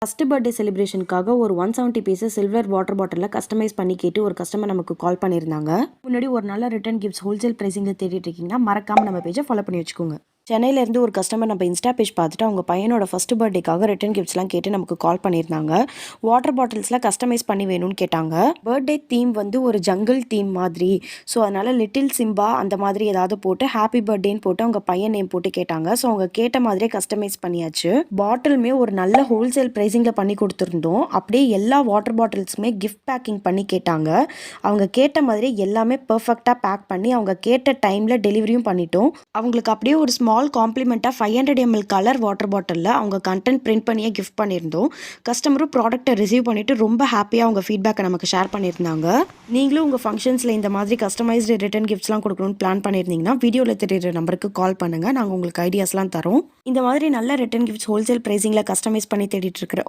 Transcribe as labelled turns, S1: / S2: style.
S1: First birthday செலிப்ரேஷனுக்காக ஒரு 170 pieces silver water பாட்டிலில் customise பண்ணி கேட்டு ஒரு கஸ்டமர் நமக்கு கால் பண்ணியிருந்தாங்க. முன்னாடி ஒரு நல்ல ரிட்டர்ன் கிஃப்ட்ஸ் ஹோல்சேல் ப்ரைஸிங்கில் தேடிட்டு இருக்கீங்கன்னா மறக்காம நம்ம பேஜை ஃபாலோ பண்ணி வச்சுக்கோங்க. சென்னையிலேருந்து ஒரு கஸ்டமர் நம்ம இன்ஸ்டா பேஜ் பார்த்துட்டு அவங்க பையனோட ஃபர்ஸ்ட் பர்த்டேக்காக ரிட்டர்ன் கிஃப்ட்ஸ்லாம் கேட்டு நமக்கு கால் பண்ணியிருந்தாங்க. வாட்டர் பாட்டில்ஸ்லாம் கஸ்டமைஸ் பண்ணி வேணும்னு கேட்டாங்க. பர்த்டே தீம் வந்து ஒரு ஜங்கிள் தீம் மாதிரி, ஸோ அதனால் லிட்டில் சிம்பா அந்த மாதிரி ஏதாவது போட்டு ஹாப்பி பர்த்டேன்னு போட்டு அவங்க பையன் நேம் போட்டு கேட்டாங்க. ஸோ அவங்க கேட்ட மாதிரியே கஸ்டமைஸ் பண்ணியாச்சு. பாட்டிலுமே ஒரு நல்ல ஹோல்சேல் ப்ரைஸிங்கில் பண்ணி கொடுத்துருந்தோம். அப்படியே எல்லா வாட்டர் பாட்டில்ஸுமே கிஃப்ட் பேக்கிங் பண்ணி கேட்டாங்க. அவங்க கேட்ட மாதிரி எல்லாமே பர்ஃபெக்டாக பேக் பண்ணி அவங்க கேட்ட டைமில் டெலிவரியும் பண்ணிட்டோம். அவங்களுக்கு அப்படியே ஒரு ஸ்மால் காம்ப்ளிமெண்ட்டாக 500 ml கலர் வாட்டர் பாட்டிலில் அவங்க கண்டென்ட் பிரிண்ட் பண்ணியே கிஃப்ட் பண்ணியிருந்தோம். கஸ்டமரும் ப்ராடக்ட்டை ரிசீவ் பண்ணிவிட்டு ரொம்ப ஹாப்பியாக அவங்க ஃபீட்பேக்கை நமக்கு ஷேர் பண்ணியிருந்தாங்க. நீங்களும் உங்கள் ஃபங்க்ஷன்ஸில் இந்த மாதிரி கஸ்டமைஸ்டு ரிட்டர்ன் கிஃப்ட்ஸ்லாம் கொடுக்கணும்னு பிளான் பண்ணியிருந்தீங்கன்னா வீடியோவில் தெரியுற நம்பருக்கு கால் பண்ணுங்கள். நாங்கள் உங்களுக்கு ஐடியாஸ்லாம் தரோம். இந்த மாதிரி நல்ல ரிட்டர்ன் கிஃப்ட்ஸ் ஹோல்சேல் ப்ரைஸிங்கில் கஸ்டமைஸ் பண்ணி தேடிட்டு இருக்கிற